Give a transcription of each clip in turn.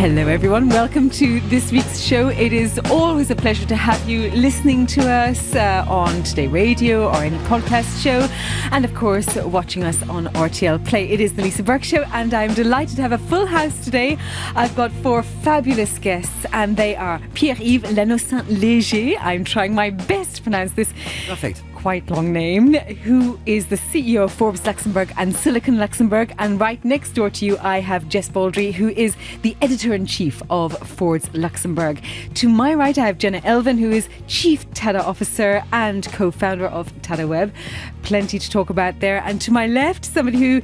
Hello everyone, welcome to this week's show. It is always a pleasure to have you listening to us on Today Radio or any podcast show, and of course watching us on RTL Play. It is the Lisa Burke Show, and I'm delighted to have a full house today. I've got four fabulous guests, and they are Pierre-Yves Lanneau Saint Léger. I'm trying my best to pronounce this perfect, quite long name, who is the CEO of Forbes Luxembourg and Silicon Luxembourg. And right next door to you I have Jess Baldry, who is the editor-in-chief of Forbes Luxembourg. To my right I have Jenna Elvin, who is Chief Tada Officer and co-founder of Tada Web. Plenty to talk about there. And to my left, somebody who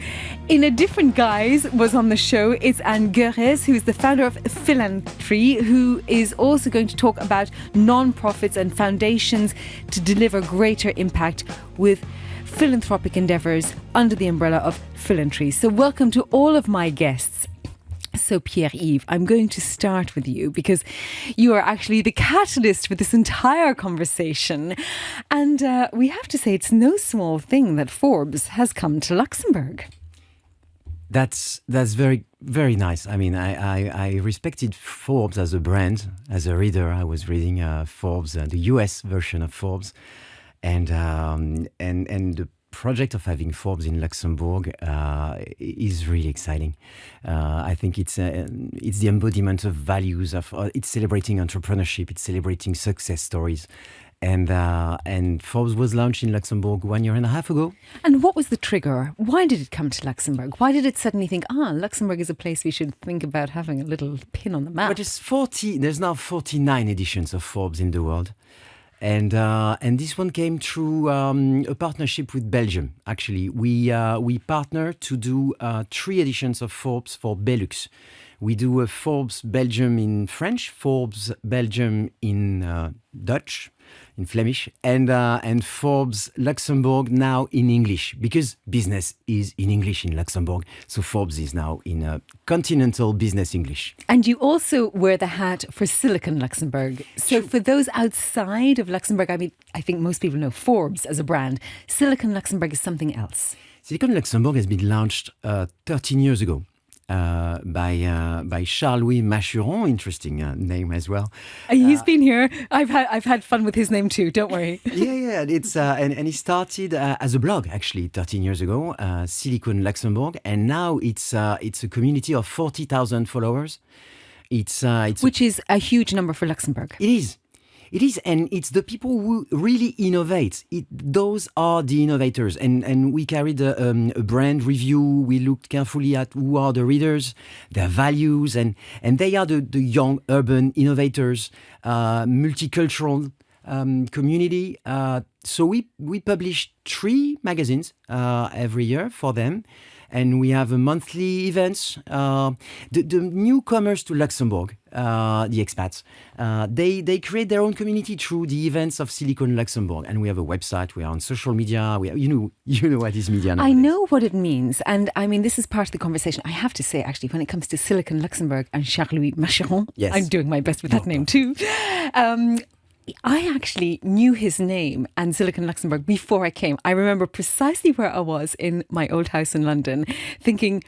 in a different guise was on the show, is Anne Gerres, who is the founder of Philanthropy, who is also going to talk about non-profits and foundations to deliver greater impact with philanthropic endeavours under the umbrella of Philanthropy. So welcome to all of my guests. So Pierre-Yves, I'm going to start with you because you are actually the catalyst for this entire conversation. And we have to say it's no small thing that Forbes has come to Luxembourg. That's very, very nice. I mean, I respected Forbes as a brand. As a reader, I was reading Forbes, the US version of Forbes, and the project of having Forbes in Luxembourg is really exciting. I think it's the embodiment of values. It's celebrating entrepreneurship. It's celebrating success stories. And Forbes was launched in Luxembourg 1.5 years ago. And what was the trigger? Why did it come to Luxembourg? Why did it suddenly think, Luxembourg is a place we should think about having a little pin on the map? Well, there's now 49 editions of Forbes in the world. And this one came through a partnership with Belgium. Actually, we partner to do 3 editions of Forbes for Belux. We do a Forbes Belgium in French, Forbes Belgium in Dutch, in Flemish, and Forbes Luxembourg now in English, because business is in English in Luxembourg. So Forbes is now in continental business English. And you also wear the hat for Silicon Luxembourg. So for those outside of Luxembourg, I mean, I think most people know Forbes as a brand. Silicon Luxembourg is something else. Silicon Luxembourg has been launched 13 years ago. By Charles-Louis Machuron, interesting name as well. He's been here. I've had fun with his name too. Don't worry. Yeah. It's and he started as a blog actually 13 years ago, Silicon Luxembourg, and now it's a community of 40,000 followers. Which is a huge number for Luxembourg. It is, and it's the people who really innovate. Those are the innovators. And we carried a brand review. We looked carefully at who are the readers, their values, and they are the young urban innovators, multicultural community. So we publish 3 magazines every year for them. And we have a monthly events. The newcomers to Luxembourg, the expats, they create their own community through the events of Silicon Luxembourg. And we have a website. We are on social media. You know what is media nowadays. I know what it means. And I mean, this is part of the conversation. I have to say, actually, when it comes to Silicon Luxembourg and Charles-Louis Machuron, yes. I'm doing my best with that name too. I actually knew his name and Silicon Luxembourg before I came. I remember precisely where I was in my old house in London, thinking,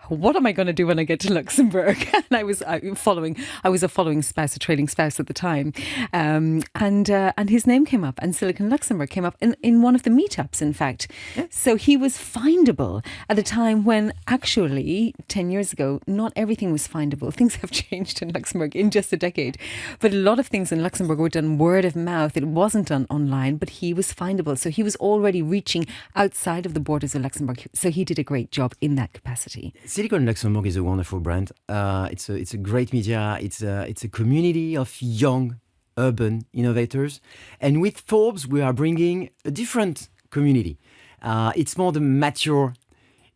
what am I going to do when I get to Luxembourg? And I was a following spouse, a trailing spouse at the time. And his name came up, and Silicon Luxembourg came up in one of the meetups, in fact. Yeah. So he was findable at a time when actually 10 years ago, not everything was findable. Things have changed in Luxembourg in just a decade. But a lot of things in Luxembourg were done word of mouth. It wasn't done online, but he was findable. So he was already reaching outside of the borders of Luxembourg. So he did a great job in that capacity. Silicon Luxembourg is a wonderful brand. It's a great media. It's a community of young urban innovators. And with Forbes, we are bringing a different community. It's more the mature.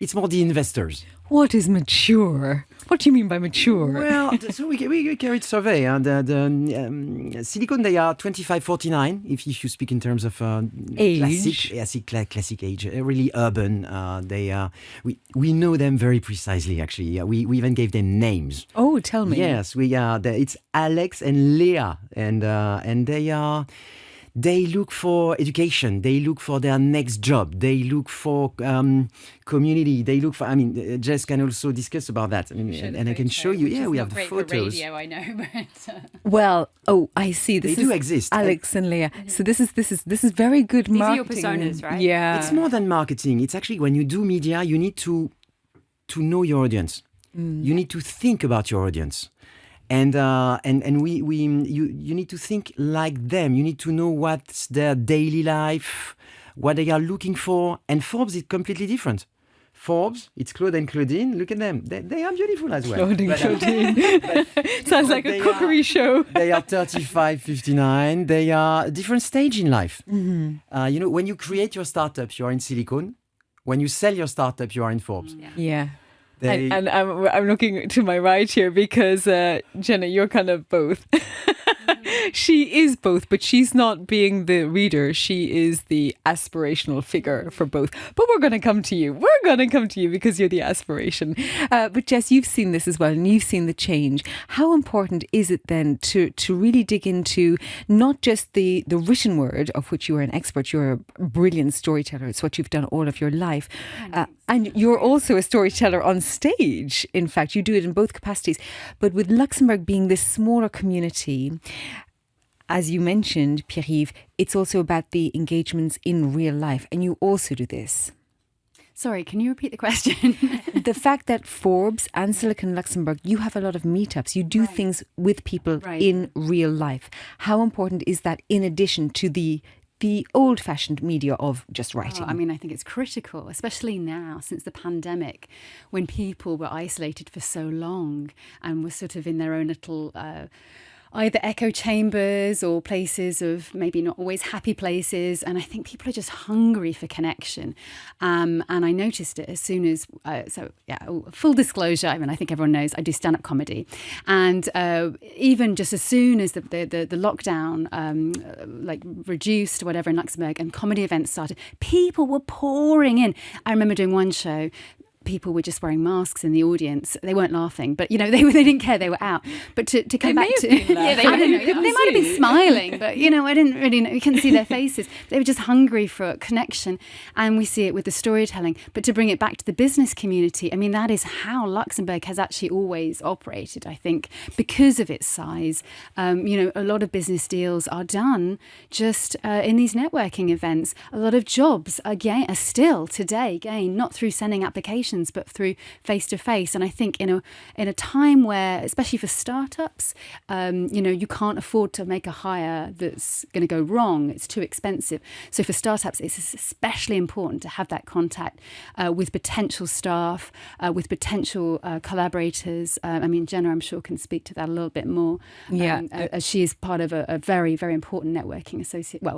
It's more the investors. What is mature? What do you mean by mature? Well, so we carried survey. The Silicon, they are 25-49, if you speak in terms of age. Classic age, really urban. We know them very precisely, actually. We even gave them names. Oh, tell me. Yes, it's Alex and Leah, and they are they look for education, they look for their next job, they look for community, they look for, Jess can also discuss about that. And I can show you, we have the photos. For radio, I know, but... Well, I see. They do exist. Alex and Leah. So this is very good These marketing. are your personas, right? Yeah. It's more than marketing. It's actually when you do media, you need to know your audience. You need to think about your audience. And you need to think like them. You need to know what's their daily life, what they are looking for. And Forbes is completely different. Forbes, it's Claude and Claudine. Look at them. They are beautiful as well. Claude and Claudine. Sounds like a cookery show. They are 35, 59. They are a different stage in life. Mm-hmm. When you create your startup, you are in Silicon. When you sell your startup, you are in Forbes. Yeah. And I'm looking to my right here because, Jenna, you're kind of both. She is both, but she's not being the reader. She is the aspirational figure for both. But we're going to come to you. We're going to come to you because you're the aspiration. But Jess, you've seen this as well, and you've seen the change. How important is it then to really dig into not just the written word, of which you are an expert, you're a brilliant storyteller. It's what you've done all of your life. And you're also a storyteller on stage. In fact, you do it in both capacities. But with Luxembourg being this smaller community, as you mentioned, Pierre-Yves, it's also about the engagements in real life. And you also do this. Sorry, can you repeat the question? The fact that Forbes and Silicon Luxembourg, you have a lot of meetups. You do things with people in real life. How important is that in addition to the old-fashioned media of just writing? I think it's critical, especially now, since the pandemic, when people were isolated for so long and were sort of in their own little... either echo chambers or places of maybe not always happy places. And I think people are just hungry for connection. And I noticed it as soon as, full disclosure, I think everyone knows I do stand-up comedy. And even just as soon as the lockdown reduced or whatever in Luxembourg and comedy events started, people were pouring in. I remember doing one show, people were just wearing masks in the audience. They weren't laughing, but they didn't care. They were out. But to come back to I don't know. They might have been smiling, but I didn't really know. You couldn't see their faces. They were just hungry for connection, and we see it with the storytelling. But to bring it back to the business community, that is how Luxembourg has actually always operated. I think because of its size, a lot of business deals are done just in these networking events. A lot of jobs are still today not through sending applications, but through face-to-face. And I think in a time where, especially for startups, you can't afford to make a hire that's going to go wrong. It's too expensive. So for startups, it's especially important to have that contact with potential staff, with potential collaborators. Jenna, I'm sure, can speak to that a little bit more. As she is part of a very, very important networking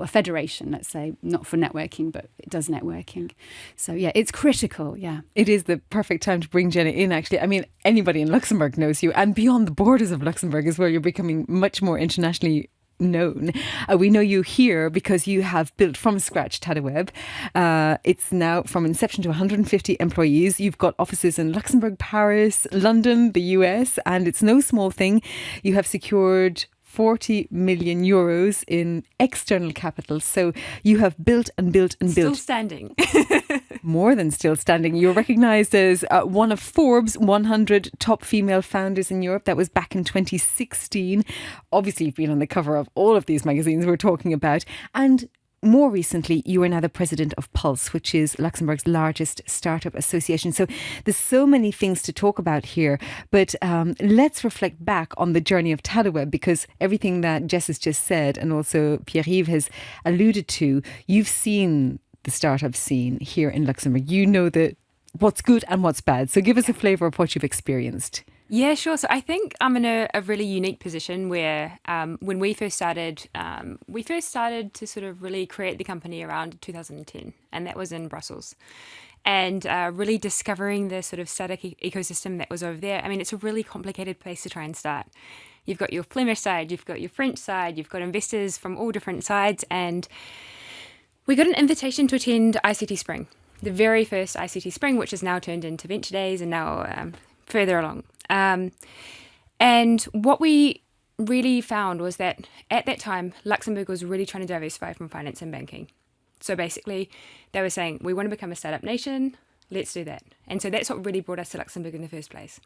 a federation, let's say, not for networking, but it does networking. So it's critical. It is the perfect time to bring Jenna in, actually. Anybody in Luxembourg knows you, and beyond the borders of Luxembourg is where you're becoming much more internationally known. We know you here because you have built from scratch Tadaweb. It's now from inception to 150 employees. You've got offices in Luxembourg, Paris, London, the US, and it's no small thing. You have secured 40 million euros in external capital. So you have built and built and built. Still standing. More than still standing. You're recognised as one of Forbes' 100 top female founders in Europe. That was back in 2016. Obviously, you've been on the cover of all of these magazines we're talking about. And more recently, you are now the president of Pulse, which is Luxembourg's largest startup association. So there's so many things to talk about here. But let's reflect back on the journey of Tadaweb, because everything that Jess has just said and also Pierre-Yves has alluded to, you've seen the startup scene here in Luxembourg. You know what's good and what's bad. So give us a flavour of what you've experienced. Yeah, sure. So I think I'm in a really unique position where when we first started to sort of really create the company around 2010, and that was in Brussels. And really discovering the sort of startup ecosystem that was over there. It's a really complicated place to try and start. You've got your Flemish side, you've got your French side, you've got investors from all different sides. And we got an invitation to attend ICT Spring, the very first ICT Spring, which has now turned into Venture Days and now further along. And what we really found was that at that time, Luxembourg was really trying to diversify from finance and banking. So basically, they were saying, we want to become a startup nation, let's do that. And so that's what really brought us to Luxembourg in the first place.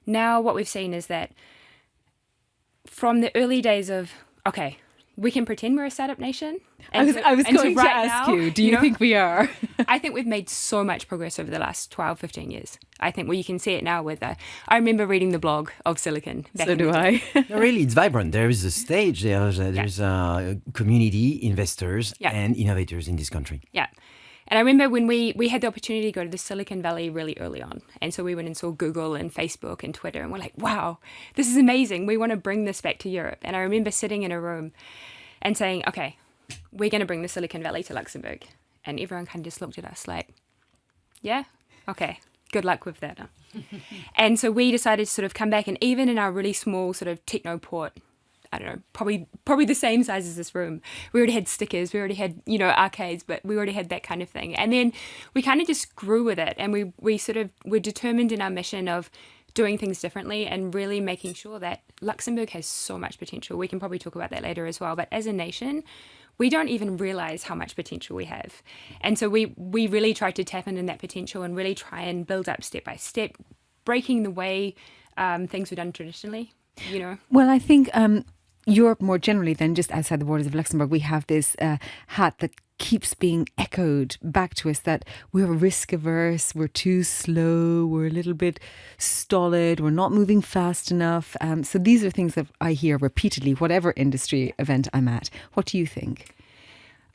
Now what we've seen is that from the early days of, okay, we can pretend we're a startup nation. I was going to ask you, do you think we are? I think we've made so much progress over the last 12, 15 years. I think you can see it now with, I remember reading the blog of Silicon. So do I. No, really, it's vibrant. There is a stage, there's community, investors and innovators in this country. Yeah. And I remember when we had the opportunity to go to the Silicon Valley really early on. And so we went and saw Google and Facebook and Twitter, and we're like, wow, this is amazing. We want to bring this back to Europe. And I remember sitting in a room and saying, okay, we're going to bring the Silicon Valley to Luxembourg. And everyone kind of just looked at us like, yeah, okay, good luck with that. And so we decided to sort of come back, and even in our really small sort of techno port, I don't know, probably the same size as this room. We already had stickers, we already had, arcades, but we already had that kind of thing. And then we kind of just grew with it, and we sort of were determined in our mission of doing things differently and really making sure that Luxembourg has so much potential. We can probably talk about that later as well. But as a nation, we don't even realize how much potential we have. And so we really try to tap into that potential and really try and build up step by step, breaking the way things were done traditionally, Well, I think Europe more generally than just outside the borders of Luxembourg, we have this hat that keeps being echoed back to us that we're risk averse, we're too slow, we're a little bit stolid, we're not moving fast enough. So these are things that I hear repeatedly, whatever industry event I'm at. What do you think?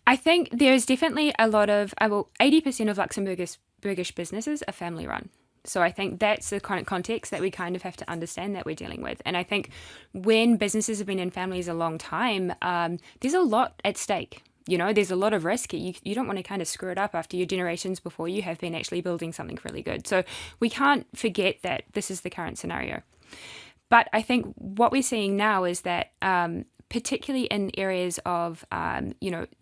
I think there's definitely a lot of, 80% of Luxembourgish businesses are family run. So I think that's the kind of context that we kind of have to understand that we're dealing with. And I think when businesses have been in families a long time, there's a lot at stake. There's a lot of risk. You don't want to kind of screw it up after your generations before you have been actually building something really good. So we can't forget that this is the current scenario. But I think what we're seeing now is that particularly in areas of,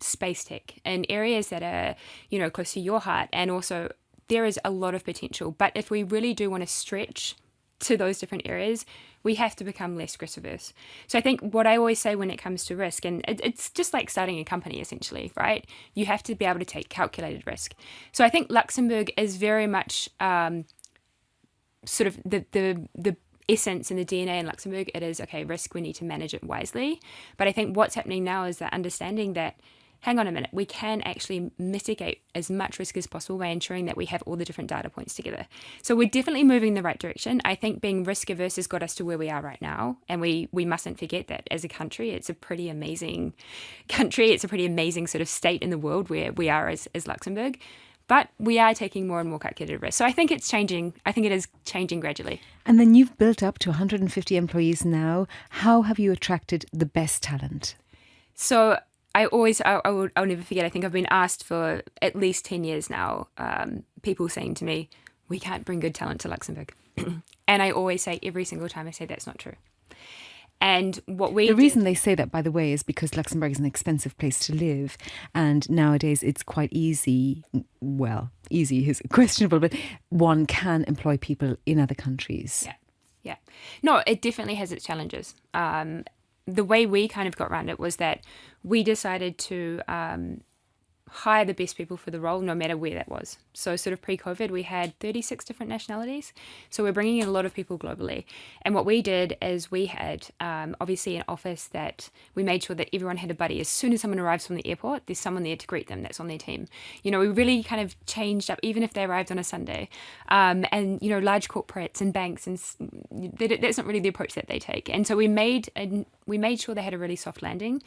space tech, in areas that are, close to your heart, and also there is a lot of potential. But if we really do want to stretch to those different areas, we have to become less risk averse. So I think what I always say when it comes to risk, and it's just like starting a company essentially, right? You have to be able to take calculated risk. So I think Luxembourg is very much sort of the essence and the DNA in Luxembourg. It is, okay, risk, we need to manage it wisely. But I think what's happening now is that understanding that, hang on a minute, we can actually mitigate as much risk as possible by ensuring that we have all the different data points together. So we're definitely moving in the right direction. I think being risk averse has got us to where we are right now. And we mustn't forget that as a country, it's a pretty amazing country. It's a pretty amazing sort of state in the world where we are as Luxembourg. But we are taking more and more calculated risk. So I think it's changing. I think it is changing gradually. And then you've built up to 150 employees now. How have you attracted the best talent? So I'll never forget, I think I've been asked for at least 10 years now, people saying to me, we can't bring good talent to Luxembourg. And I always say, every single time I say, that's not true. And the reason they say that, by the way, is because Luxembourg is an expensive place to live. And nowadays it's quite easy. Well, easy is questionable, but one can employ people in other countries. Yeah. No, it definitely has its challenges. The way we kind of got around it was that we decided to hire the best people for the role, no matter where that was. So sort of pre-COVID, we had 36 different nationalities. So we're bringing in a lot of people globally. And what we did is we had obviously an office that we made sure that everyone had a buddy. As soon as someone arrives from the airport, there's someone there to greet them that's on their team. We really kind of changed up, even if they arrived on a Sunday. And, large corporates and banks, and that's not really the approach that they take. And so we made sure they had a really soft landing.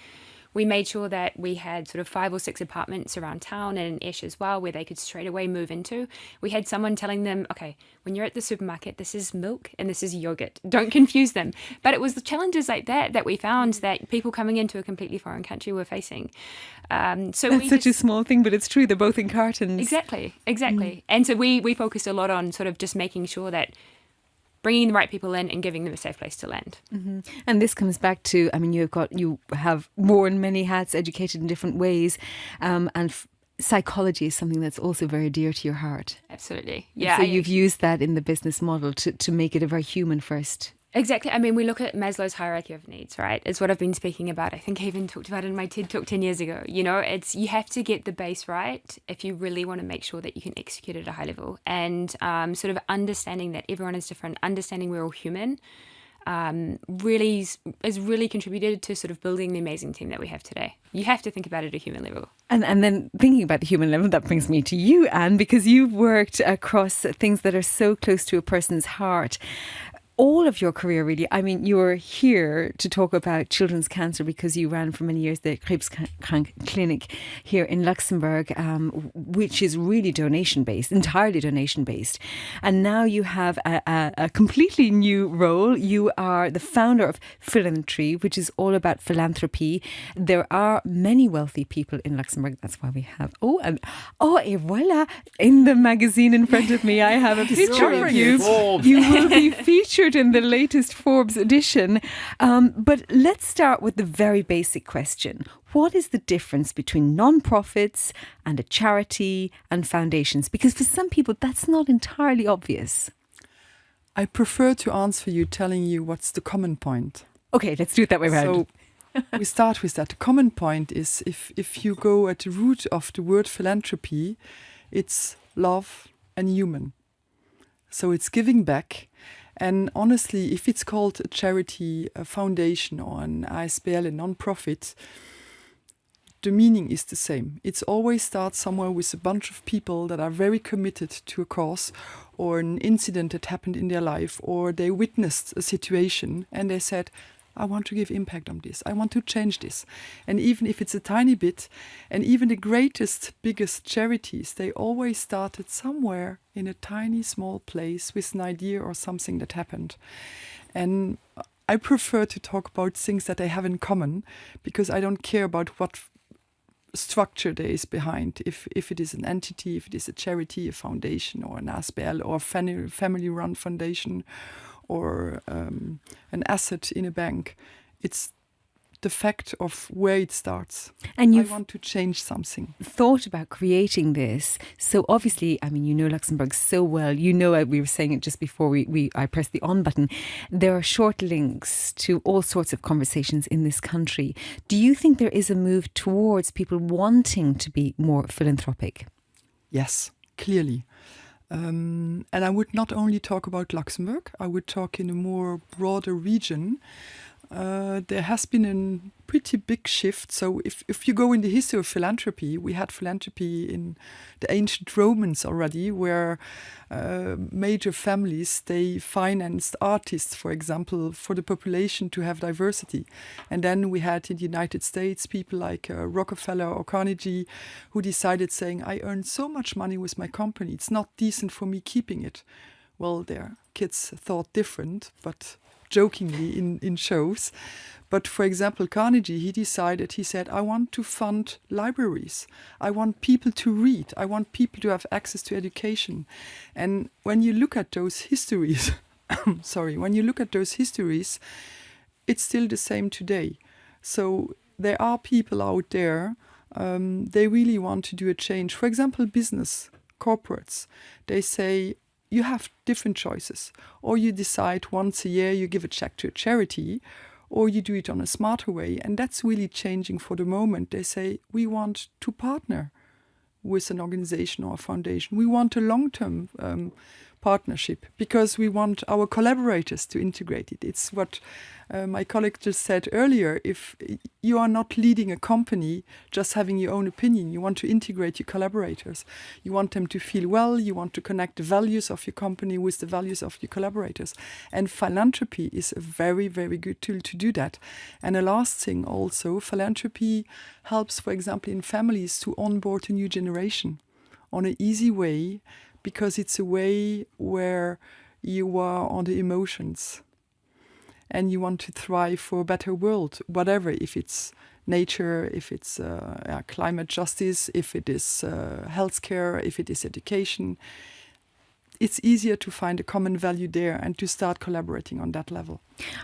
We made sure that we had sort of 5 or 6 apartments around town and in Esch as well, where they could straight away move into. We had someone telling them, okay, when you're at the supermarket, this is milk and this is yogurt. Don't confuse them. But it was the challenges like that we found that people coming into a completely foreign country were facing. That's such a small thing, but it's true. They're both in cartons. Exactly. And so we focused a lot on sort of just making sure that bringing the right people in and giving them a safe place to land. Mm-hmm. And this comes back to, you have worn many hats, educated in different ways, and psychology is something that's also very dear to your heart. Absolutely. Yeah. So you've used that in the business model to make it a very human first Exactly. I mean, we look at Maslow's hierarchy of needs, right? It's what I've been speaking about. I think I even talked about it in my TED Talk 10 years ago. You know, it's you have to get the base right if you really want to make sure that you can execute at a high level. And sort of understanding that everyone is different, understanding we're all human, really has really contributed to sort of building the amazing team that we have today. You have to think about it at a human level. And then thinking about the human level, that brings me to you, Anne, because you've worked across things that are so close to a person's heart. All of your career, really. I mean, you're here to talk about children's cancer because you ran for many years the Krebskrank Clinic here in Luxembourg, which is really donation-based, entirely donation-based. And now you have a completely new role. You are the founder of Philanthropy, which is all about philanthropy. There are many wealthy people in Luxembourg. That's why we have... et voilà! In the magazine in front of me, I have a picture of you. You will be featured in the latest Forbes edition. But let's start with the very basic question. What is the difference between non-profits and a charity and foundations? Because for some people, that's not entirely obvious. I prefer to answer you telling you what's the common point. Okay, let's do it that way around. So we start with that. The common point is if you go at the root of the word philanthropy, it's love and human. So it's giving back. And honestly, if it's called a charity, a foundation, or an ASBL, a non-profit, the meaning is the same. It always starts somewhere with a bunch of people that are very committed to a cause or an incident that happened in their life, or they witnessed a situation and they said, I want to give impact on this. I want to change this. And even if it's a tiny bit, and even the greatest, biggest charities, they always started somewhere in a tiny, small place with an idea or something that happened. And I prefer to talk about things that they have in common, because I don't care about what structure there is behind. If it is an entity, if it is a charity, a foundation, or an ASBL, or a family-run foundation, or an asset in a bank. It's the fact of where it starts. And I want to change something. Thought about creating this. So obviously, I mean, you know Luxembourg so well. You know, we were saying it just before I pressed the on button. There are short links to all sorts of conversations in this country. Do you think there is a move towards people wanting to be more philanthropic? Yes, clearly. And I would not only talk about Luxembourg, I would talk in a more broader region. There has been a pretty big shift. So if you go in the history of philanthropy, we had philanthropy in the ancient Romans already, where major families, they financed artists, for example, for the population to have diversity. And then we had in the United States people like Rockefeller or Carnegie who decided saying, I earned so much money with my company, it's not decent for me keeping it. Well, their kids thought different, but jokingly in shows. But for example, Carnegie, he said, I want to fund libraries. I want people to read. I want people to have access to education. And when you look at those histories, it's still the same today. So there are people out there, they really want to do a change. For example, business, corporates, they say, you have different choices. Or you decide once a year you give a check to a charity, or you do it on a smarter way. And that's really changing for the moment. They say, we want to partner with an organization or a foundation. We want a long-term partnership because we want our collaborators to integrate it. It's what my colleague just said earlier. If you are not leading a company, just having your own opinion, you want to integrate your collaborators. You want them to feel well. You want to connect the values of your company with the values of your collaborators. And philanthropy is a very, very good tool to do that. And the last thing also, philanthropy helps, for example, in families to onboard a new generation on an easy way, because it's a way where you are on the emotions and you want to thrive for a better world, whatever, if it's nature, if it's climate justice, if it is healthcare, if it is education. It's easier to find a common value there and to start collaborating on that level.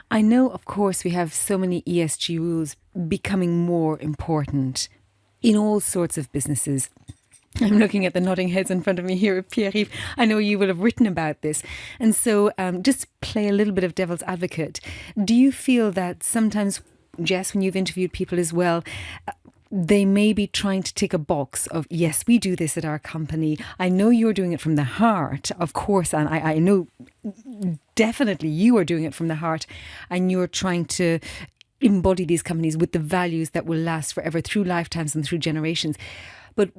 I know, of course, we have so many ESG rules becoming more important in all sorts of businesses. I'm looking at the nodding heads in front of me here, Pierre-Yves. I know you will have written about this. And so just to play a little bit of devil's advocate, do you feel that sometimes, Jess, when you've interviewed people as well, they may be trying to tick a box of, yes, we do this at our company. I know you're doing it from the heart, of course, and I know definitely you are doing it from the heart, and you're trying to embody these companies with the values that will last forever through lifetimes and through generations. But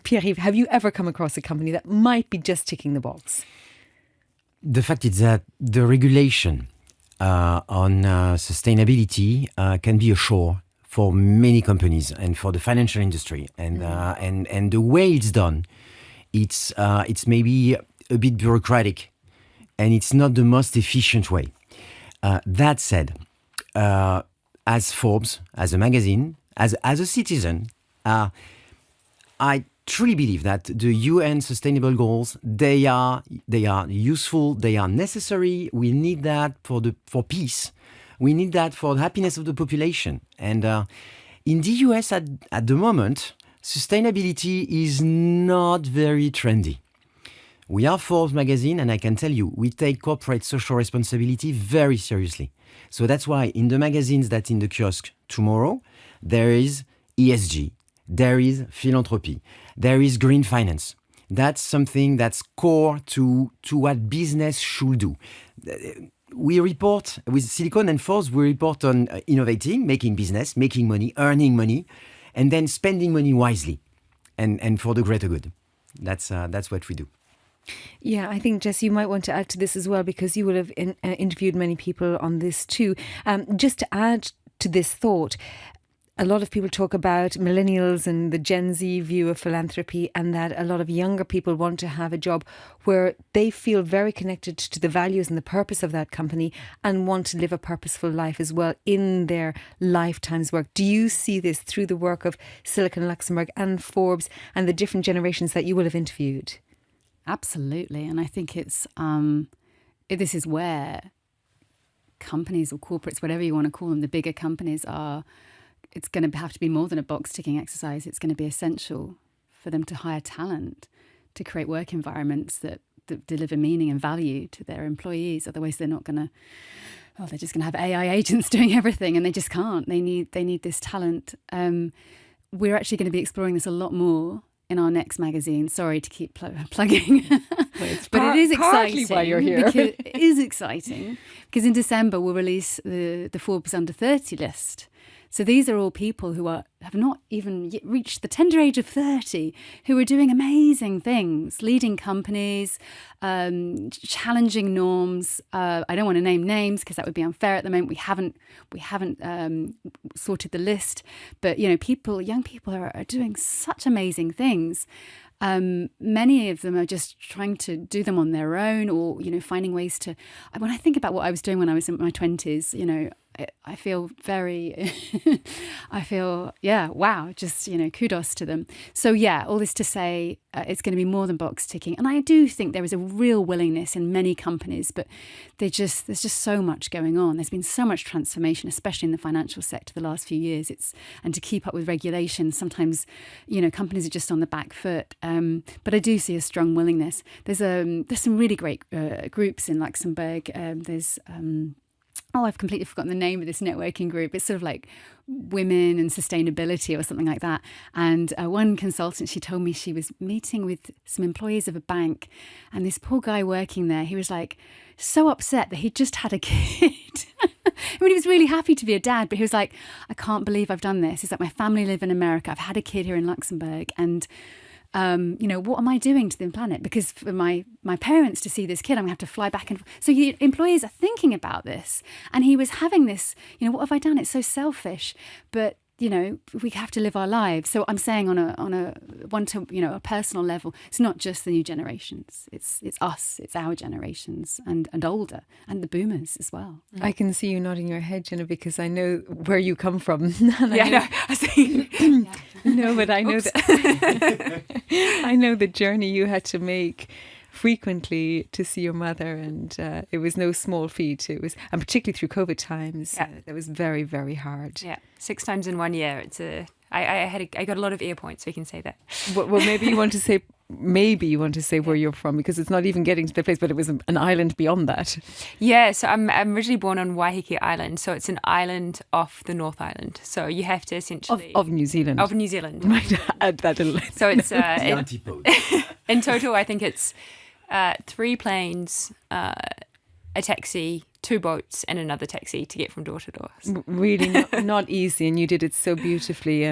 Pierre-Yves, have you ever come across a company that might be just ticking the box? The fact is that the regulation on sustainability can be a chore for many companies and for the financial industry. And the way it's done, it's maybe a bit bureaucratic, and it's not the most efficient way. That said, as Forbes, as a magazine, as a citizen, I truly believe that the UN Sustainable Goals, they are useful, they are necessary. We need that for peace. We need that for the happiness of the population. And in the US at the moment, sustainability is not very trendy. We are Forbes magazine, and I can tell you, we take corporate social responsibility very seriously. So that's why in the magazines that in the kiosk tomorrow, there is ESG. There is philanthropy. There is green finance. That's something that's core to what business should do. We report with Silicon and Forbes, we report on innovating, making business, making money, earning money, and then spending money wisely and for the greater good. That's what we do. Yeah, I think, Jess, you might want to add to this as well, because you will have interviewed many people on this too. Just to add to this thought, a lot of people talk about millennials and the Gen Z view of philanthropy, and that a lot of younger people want to have a job where they feel very connected to the values and the purpose of that company and want to live a purposeful life as well in their lifetime's work. Do you see this through the work of Silicon Luxembourg and Forbes and the different generations that you will have interviewed? Absolutely. And I think it's this is where companies or corporates, whatever you want to call them, the bigger companies are, it's going to have to be more than a box-ticking exercise. It's going to be essential for them to hire talent, to create work environments that deliver meaning and value to their employees. Otherwise, they're not going to, they're just going to have AI agents doing everything, and they just can't. They need this talent. We're actually going to be exploring this a lot more in our next magazine. Sorry to keep plugging. But it is exciting. Partly why you're here. It is exciting because in December we'll release the Forbes Under 30 list. So these are all people who have not even yet reached the tender age of 30, who are doing amazing things, leading companies, challenging norms. I don't want to name names because that would be unfair at the moment. We haven't sorted the list, but young people are doing such amazing things. Many of them are just trying to do them on their own, or finding ways to. When I think about what I was doing when I was in my 20s, I feel very, wow, just, kudos to them. So all this to say, it's going to be more than box ticking. And I do think there is a real willingness in many companies, but there's just so much going on. There's been so much transformation, especially in the financial sector the last few years. And to keep up with regulations, sometimes, companies are just on the back foot. But I do see a strong willingness. There's some really great groups in Luxembourg. I've completely forgotten the name of this networking group. It's sort of like Women and Sustainability or something like that. And one consultant, she told me she was meeting with some employees of a bank, and this poor guy working there, he was like so upset that he'd just had a kid. I mean, he was really happy to be a dad, but he was like, I can't believe I've done this. He's like, my family live in America. I've had a kid here in Luxembourg, and what am I doing to the planet? Because for my parents to see this kid, I'm going to have to fly back and forth. So employees are thinking about this. And he was having this, what have I done? It's so selfish. But, we have to live our lives. So I'm saying on a personal level, it's not just the new generations. It's us, it's our generations and older, and the boomers as well. I can see you nodding your head, Jenna, because I know where you come from. I see. No, but I know that I know the journey you had to make frequently to see your mother, and it was no small feat. It was, and particularly through COVID times, that was very, very hard. Yeah, 6 times in 1 year. I got a lot of ear points. We can say that. Well, maybe you want to say where you're from, because it's not even getting to the place, but it was an island beyond that. Yeah, so I'm originally born on Waiheke Island, so it's an island off the North Island. So you have to essentially Of New Zealand. Of New Zealand. Right, add that little. So it's The antipode. in total, I think it's 3 planes, a taxi, 2 boats, and another taxi to get from door to door. Really not easy, and you did it so beautifully.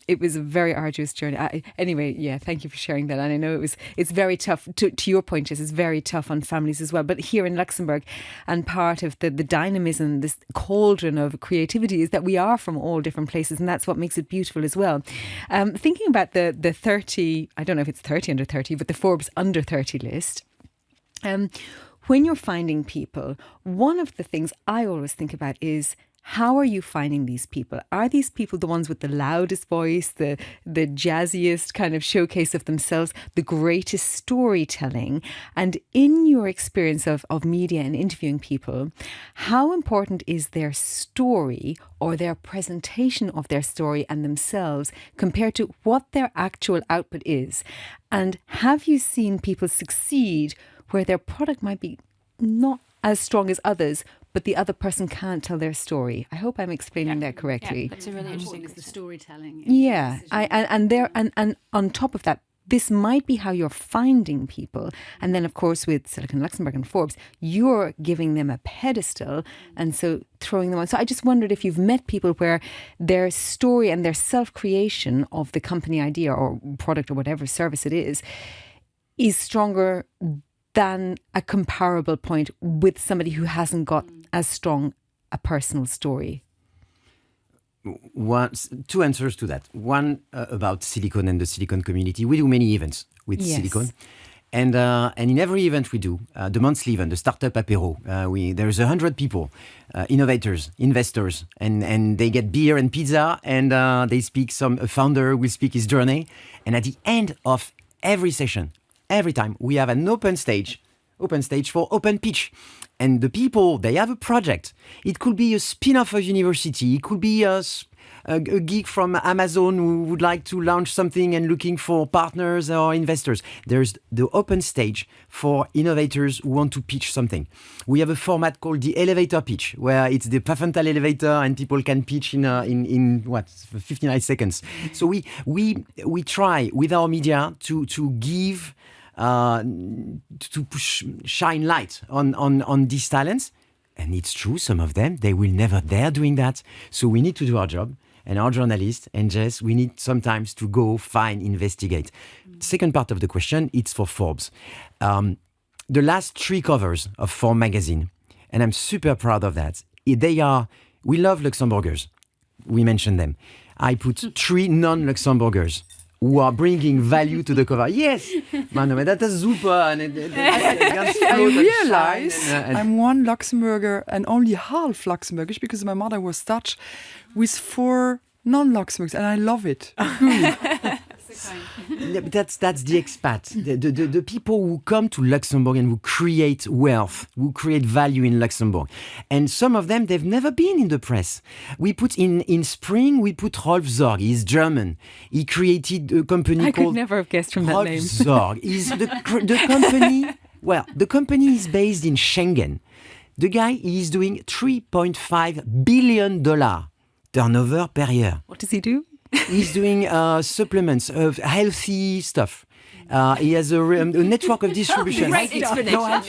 It was a very arduous journey. Anyway, yeah, thank you for sharing that. And I know it's very tough. To your point, Jess, it's very tough on families as well. But here in Luxembourg, and part of the dynamism, this cauldron of creativity, is that we are from all different places, and that's what makes it beautiful as well. Thinking about the 30, I don't know if it's 30 under 30, but the Forbes under 30 list. When you're finding people, one of the things I always think about is, how are you finding these people? Are these people the ones with the loudest voice, the jazziest kind of showcase of themselves, the greatest storytelling? And in your experience of media and interviewing people, how important is their story or their presentation of their story and themselves compared to what their actual output is? And have you seen people succeed where their product might be not as strong as others, but the other person can't tell their story? I hope I'm explaining that correctly. Yeah, that's a really interesting Is the storytelling. Yeah, and on top of that, this might be how you're finding people. And then, of course, with Silicon Luxembourg and Forbes, you're giving them a pedestal and so throwing them on. So I just wondered if you've met people where their story and their self-creation of the company idea or product or whatever service it is stronger than a comparable point with somebody who hasn't got as strong a personal story. 2 answers to that. One about Silicon and the Silicon community. We do many events with Silicon. And in every event we do, the monthly event, the Startup Apéro, there's 100 people, innovators, investors, and they get beer and pizza, and they speak. A founder will speak his journey. And at the end of every session, every time, we have an open stage for open pitch. And the people, they have a project. It could be a spin-off of university. It could be a geek from Amazon who would like to launch something and looking for partners or investors. There's the open stage for innovators who want to pitch something. We have a format called the elevator pitch, where it's the Pfaffenthal elevator and people can pitch in 59 seconds. So we try with our media to give shine light on these talents. And it's true, some of them, they will never dare doing that. So we need to do our job. And our journalists and Jess, we need sometimes to go find, investigate. Second part of the question, it's for Forbes. The last 3 covers of Forbes magazine, and I'm super proud of that. We love Luxembourgers. We mentioned them. I put 3 non-Luxembourgers who are bringing value to the cover. Yes, maar dat is super. I realize I'm one Luxembourger and only half Luxembourgish because my mother was Dutch, with 4 non-Luxembourgers, and I love it. That's the expat, the people who come to Luxembourg and who create wealth, who create value in Luxembourg. And some of them, they've never been in the press. We put in spring, we put Rolf Zorg. He's German. He created a company I called... could never have guessed from that Rolf name. Zorg. He's the company... Well, the company is based in Schengen. The guy is doing $3.5 billion turnover per year. What does he do? He's doing supplements of healthy stuff. He has a network of distribution. Great explanation.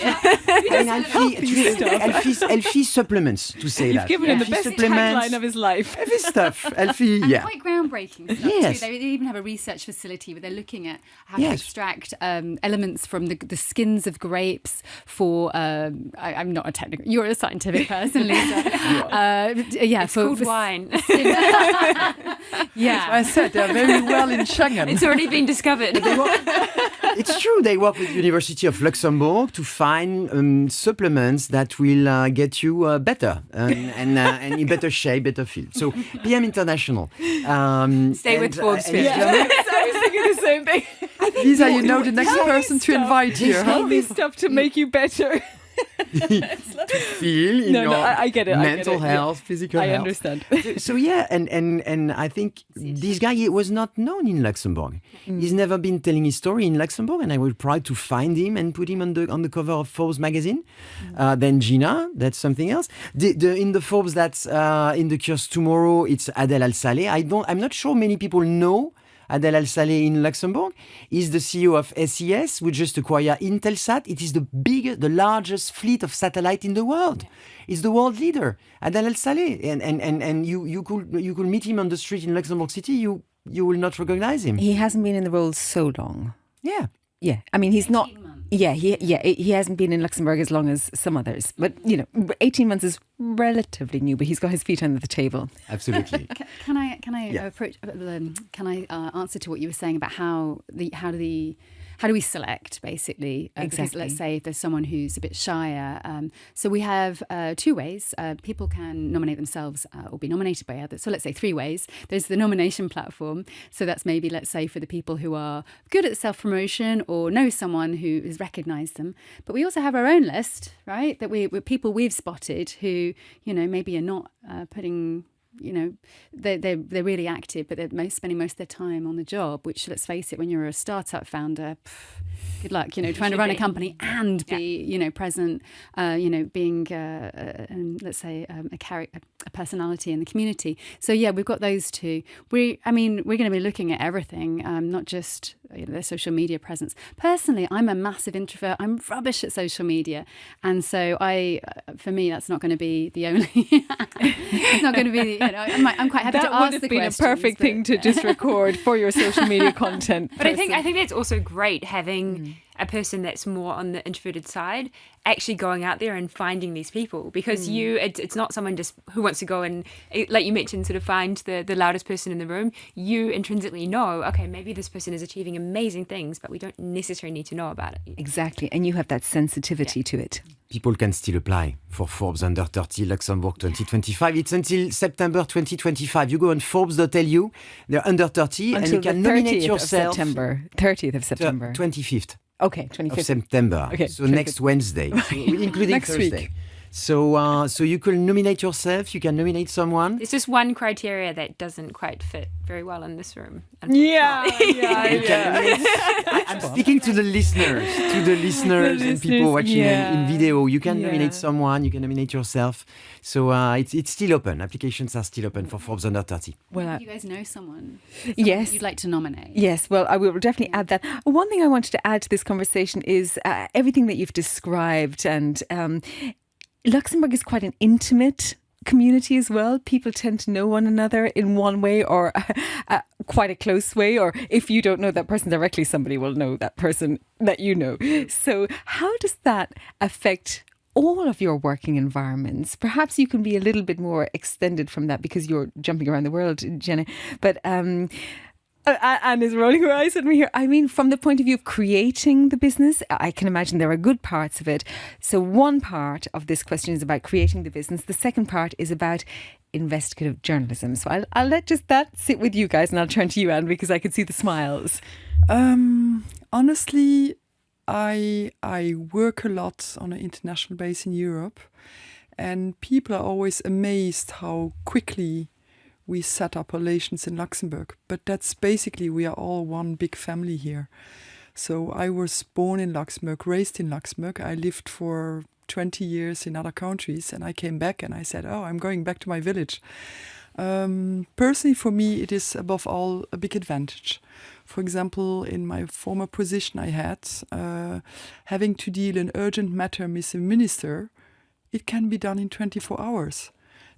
Healthy supplements, to say You've that. given him the best Supplements, tagline of his life. healthy stuff. Healthy, yeah. Quite groundbreaking stuff Yes. too. They even have a research facility where they're looking at how to Yes. extract elements from the skins of grapes for. I'm not a technical. You're a scientific person, Lisa. It's called wine. Yeah, I said they're very well in Schengen. It's already been discovered. It's true. They work with the University of Luxembourg to find supplements that will get you better and in better shape, better feel. So PM International. Stay with Forbes. and thinking the same thing. Lisa, you know the next person to invite here, huh? Healthy stuff to make you better. Feel in your I get it. mental I get it. health, physical I health. understand. So yeah, and I think this guy was not known in Luxembourg. He's never been telling his story in Luxembourg, and I will try to find him and put him on the cover of Forbes magazine. Then Gina, that's something else. In the Forbes, that's in the Cures Tomorrow. It's Adel Al-Saleh. I'm not sure many people know Adel Al-Saleh in Luxembourg. Is the CEO of SES, which just acquired Intelsat. It is the largest fleet of satellite in the world. He's the world leader, Adel Al-Saleh. And you could meet him on the street in Luxembourg City. You will not recognize him. He hasn't been in the role so long. Yeah. Yeah, I mean, he's not. Yeah, he hasn't been in Luxembourg as long as some others. But, 18 months is relatively new, but he's got his feet under the table. Absolutely. Can I approach? Can I answer to what you were saying about how do we select, basically? Because Exactly. let's say if there's someone who's a bit shyer. So we have 2 ways. People can nominate themselves or be nominated by others. So let's say 3 ways. There's the nomination platform. So that's maybe, let's say, for the people who are good at self-promotion or know someone who has recognised them. But we also have our own list, right? That we're people we've spotted who, maybe are not putting... they're really active, but they're spending most of their time on the job, which, let's face it, when you're a startup founder, good luck, trying to run a company and be, present, being, let's say, a personality in the community. So, yeah, we've got those 2. We're going to be looking at everything, not just their social media presence. Personally, I'm a massive introvert. I'm rubbish at social media. And so for me, that's not going to be the only, it's not going to be, I'm quite happy to ask the questions. That would have been a perfect thing to just record for your social media content. But I think that's also great having a person that's more on the introverted side actually going out there and finding these people, because it's not someone just who wants to go and, like you mentioned, sort of find the loudest person in the room. You intrinsically know, okay, maybe this person is achieving amazing things, but we don't necessarily need to know about it. Exactly. And you have that sensitivity to it. People can still apply for Forbes Under 30 Luxembourg 2025. It's until September 2025. You go on Forbes.lu, they're under 30, and you can nominate yourself. 30th of September. 25th. Okay, 25th. Of September. Okay, So 25th. next Wednesday, so including Next Thursday. week. So you can nominate yourself, you can nominate someone. There's just one criteria that doesn't quite fit very well in this room. Yeah. I'm speaking to the listeners, and people watching in video. You can nominate someone, you can nominate yourself. So it's still open. Applications are still open for Forbes Under 30. Well, You guys know someone yes. you'd like to nominate? Yes, well, I will definitely add that. One thing I wanted to add to this conversation is everything that you've described, and Luxembourg is quite an intimate community as well. People tend to know one another in one way or quite a close way, or if you don't know that person directly, somebody will know that person that you know. So how does that affect all of your working environments? Perhaps you can be a little bit more extended from that because you're jumping around the world, Jenna. But Anne is rolling her eyes at me here. I mean, from the point of view of creating the business, I can imagine there are good parts of it. So one part of this question is about creating the business. The second part is about investigative journalism. So I'll let just that sit with you guys, and I'll turn to you, Anne, because I can see the smiles. Honestly, I work a lot on an international base in Europe, and people are always amazed how quickly we set up relations in Luxembourg. But that's basically, we are all one big family here. So I was born in Luxembourg, raised in Luxembourg. I lived for 20 years in other countries, and I came back and I said, I'm going back to my village. Personally, for me, it is above all a big advantage. For example, in my former position I had, having to deal an urgent matter with a minister, it can be done in 24 hours.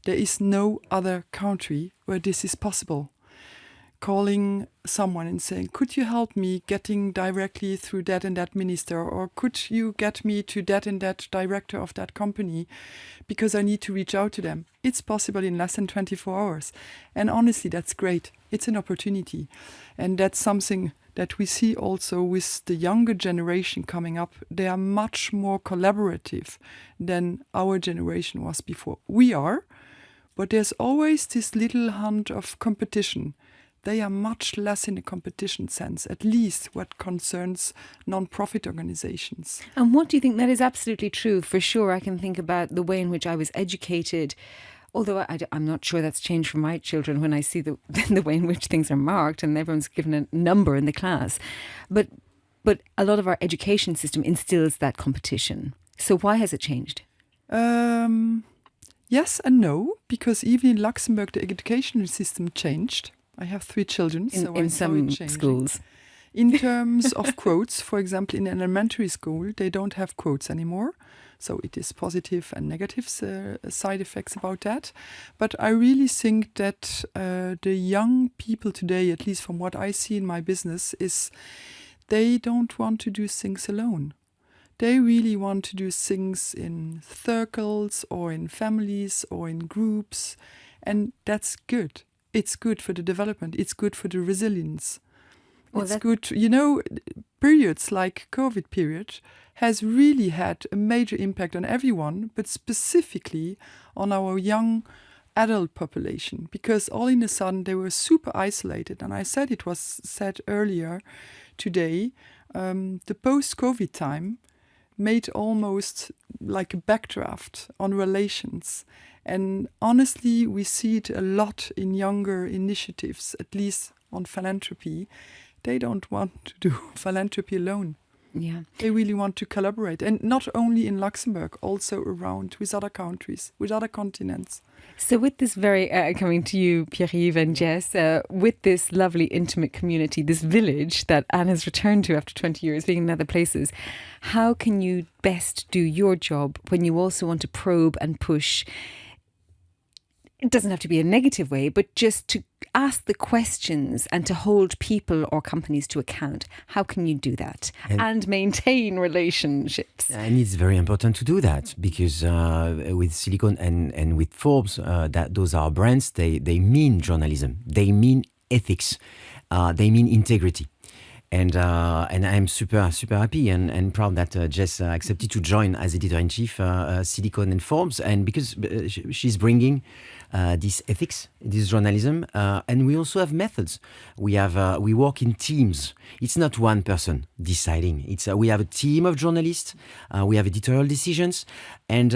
There is no other country where this is possible. Calling someone and saying, could you help me getting directly through that and that minister, or could you get me to that and that director of that company because I need to reach out to them. It's possible in less than 24 hours. And honestly, that's great. It's an opportunity. And that's something that we see also with the younger generation coming up. They are much more collaborative than our generation was before. We are, but there's always this little hint of competition. they are much less in a competition sense, at least what concerns non-profit organizations. And what do you think? That is absolutely true. For sure, I can think about the way in which I was educated, although I'm not sure that's changed for my children when I see the way in which things are marked and everyone's given a number in the class. But a lot of our education system instills that competition. So why has it changed? Yes and no, because even in Luxembourg, the educational system changed. I have 3 children, so in I saw it some changing. schools. In terms of quotes, for example, in elementary school, they don't have quotes anymore. So it is positive and negative side effects about that. But I really think that the young people today, at least from what I see in my business, is they don't want to do things alone. They really want to do things in circles or in families or in groups. And that's good. It's good for the development. It's good for the resilience. Well, it's good. Periods like COVID period has really had a major impact on everyone, but specifically on our young adult population, because all in a sudden they were super isolated. And I said, it was said earlier today, the post-COVID time made almost like a backdraft on relations. And honestly, we see it a lot in younger initiatives, at least on philanthropy. They don't want to do philanthropy alone. Yeah. They really want to collaborate. And not only in Luxembourg, also around with other countries, with other continents. So with this very, coming to you, Pierre-Yves and Jess, with this lovely intimate community, this village that Anne has returned to after 20 years being in other places, how can you best do your job when you also want to probe and push? It doesn't have to be a negative way, but just to ask the questions and to hold people or companies to account. How can you do that and maintain relationships? And it's very important to do that because with Silicon and with Forbes, that those are brands. They mean journalism. They mean ethics. They mean integrity. And I'm super happy and proud that Jess accepted to join as editor-in-chief Silicon and Forbes, and because she's bringing this ethics, this journalism, and we also have methods. We work in teams. It's not one person deciding. We have a team of journalists. We have editorial decisions, and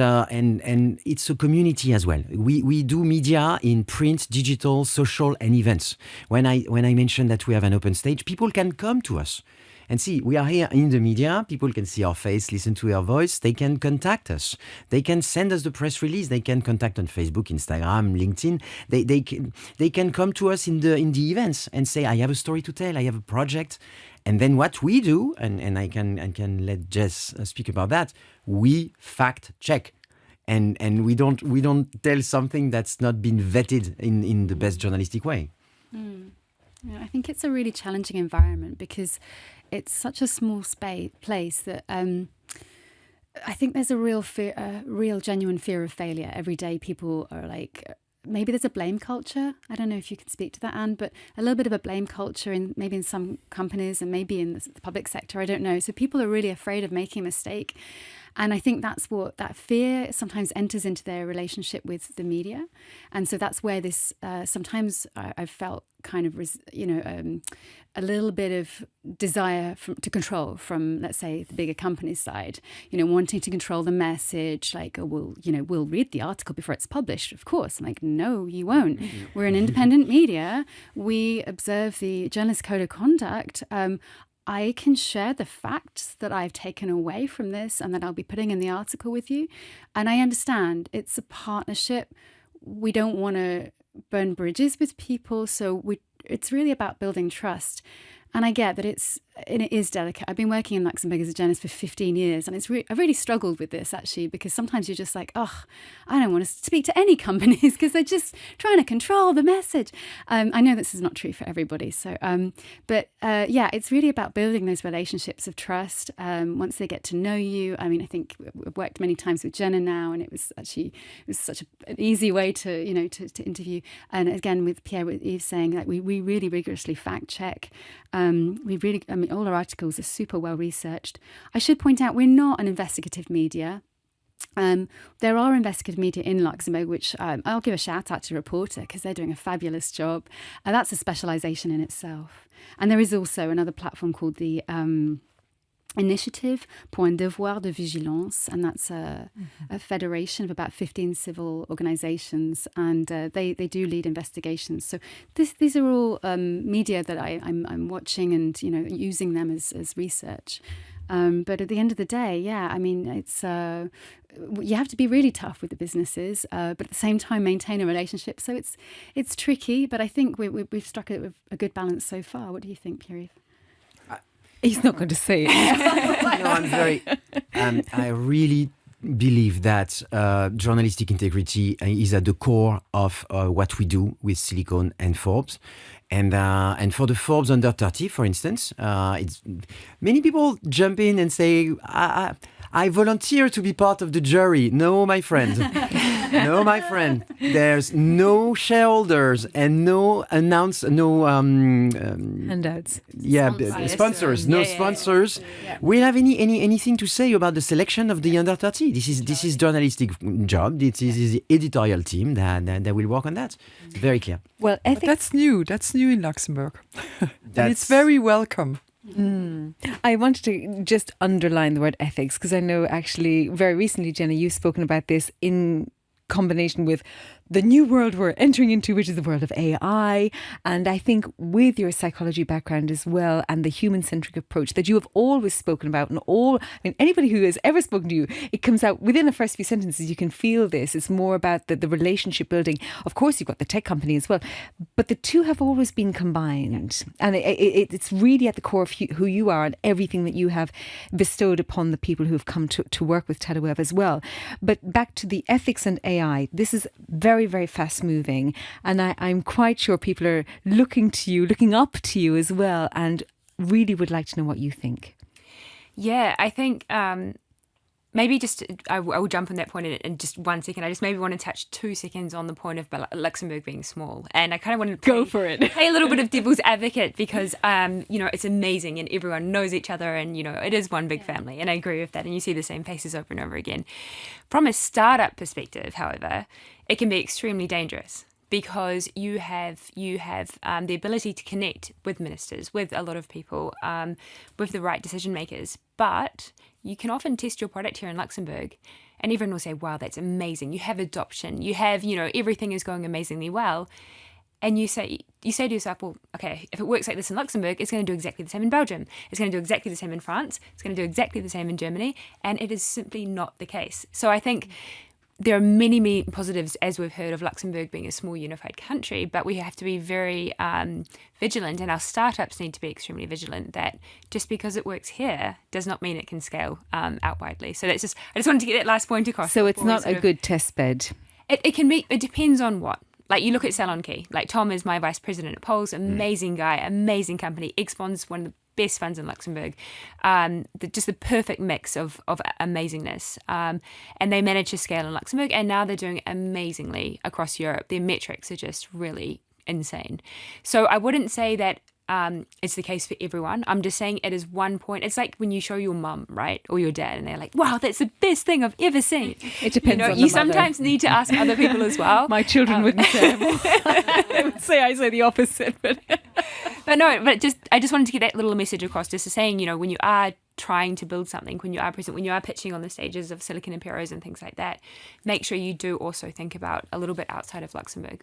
it's a community as well. We do media in print, digital, social, and events. When I mentioned that we have an open stage, people can come to us and see we are here in the media. People can see our face, listen to our voice. They can contact us. They can send us the press release. They can contact on Facebook, Instagram, LinkedIn. They can come to us in the events and say, I have a story to tell. I have a project. And then what we do, and I can let Jess speak about that. We fact check. And we don't tell something that's not been vetted in the best journalistic way. Yeah, I think it's a really challenging environment because it's such a small place that I think there's a real genuine fear of failure. Every day people are like, maybe there's a blame culture. I don't know if you can speak to that, Anne, but a little bit of a blame culture maybe in some companies and maybe in the public sector. I don't know. So people are really afraid of making a mistake. And I think that's what that fear sometimes enters into their relationship with the media. And so that's where this sometimes I've felt kind of, a little bit of desire to control from, let's say, the bigger company's side, wanting to control the message, like, we'll read the article before it's published, of course. I'm like, no, you won't. We're an independent media. We observe the Journalist Code of Conduct. I can share the facts that I've taken away from this and that I'll be putting in the article with you. And I understand it's a partnership. We don't want to burn bridges with people. So it's really about building trust. And I get that it is delicate. I've been working in Luxembourg as a journalist for 15 years, and I've really struggled with this, actually, because sometimes you're just like, I don't want to speak to any companies because they're just trying to control the message. I know this is not true for everybody. So, it's really about building those relationships of trust once they get to know you. I mean, I think we've worked many times with Jenna now, and it was such an easy way to interview. And again, with Pierre-Yves saying that we really rigorously fact check. All our articles are super well researched. I should point out we're not an investigative media. There are investigative media in Luxembourg, which I'll give a shout out to Reporter because they're doing a fabulous job. That's a specialisation in itself. And there is also another platform called the Initiative pour un devoir de vigilance, and that's a federation of about 15 civil organisations, and they do lead investigations. So these are all media that I'm watching and using them as research. But at the end of the day, it's you have to be really tough with the businesses, but at the same time maintain a relationship. So it's tricky, but I think we've struck a good balance so far. What do you think, Pierre-Yves? He's not going to say it. No, I'm very. I really believe that journalistic integrity is at the core of what we do with Silicon and Forbes. And for the Forbes under 30, for instance, it's many people jump in and say, I volunteer to be part of the jury. No, my friend. No, my friend. There's no shareholders and no handouts. Yeah, sponsors. No sponsors. Yeah. We have anything to say about the selection of the under 30. This is journalistic job. This is the editorial team that will work on that. Very clear. Well, but that's new. That's new in Luxembourg. And it's very welcome. I wanted to just underline the word ethics because I know actually very recently, Jenna, you've spoken about this in combination with the new world we're entering into, which is the world of AI. And I think with your psychology background as well and the human-centric approach that you have always spoken about, and anybody who has ever spoken to you, it comes out within the first few sentences. You can feel this. It's more about the relationship building. Of course, you've got the tech company as well, but the two have always been combined. And it's really at the core of who you are and everything that you have bestowed upon the people who have come to work with Tadaweb as well. But back to the ethics and AI, this is very, very fast moving. And I'm quite sure people are looking up to you as well, and really would like to know what you think. Yeah, I think maybe just I will jump on that point in just 1 second. I just maybe want to touch 2 seconds on the point of Luxembourg being small. And I kind of want to go for it. Play a little bit of devil's advocate because, it's amazing and everyone knows each other and, it is one big family. And I agree with that. And you see the same faces over and over again. From a startup perspective, however, it can be extremely dangerous because you have the ability to connect with ministers, with a lot of people, with the right decision makers. But you can often test your product here in Luxembourg and everyone will say, wow, that's amazing. You have adoption. You have, everything is going amazingly well. And you say to yourself, well, okay, if it works like this in Luxembourg, it's going to do exactly the same in Belgium. It's going to do exactly the same in France. It's going to do exactly the same in Germany. And it is simply not the case. So I think there are many, many positives, as we've heard, of Luxembourg being a small unified country, but we have to be very vigilant, and our startups need to be extremely vigilant that just because it works here does not mean it can scale out widely. So I just wanted to get that last point across. So it's not a good test bed. It can be. It depends on what. Like you look at Salon Key. Like Tom is my vice president at Poles, amazing guy, amazing company. Xbond's one of the best funds in Luxembourg, just the perfect mix of amazingness. And they managed to scale in Luxembourg, and now they're doing amazingly across Europe. Their metrics are just really insane. So I wouldn't say that it's the case for everyone. I'm just saying it is one point. It's like when you show your mum, right, or your dad, and they're like, wow, that's the best thing I've ever seen. It depends on the you sometimes need to ask other people as well. My children wouldn't say they would say I say the opposite, but I just wanted to get that little message across, just to saying, when you are trying to build something, when you are present, when you are pitching on the stages of Silicon Imperos and things like that, make sure you do also think about a little bit outside of Luxembourg.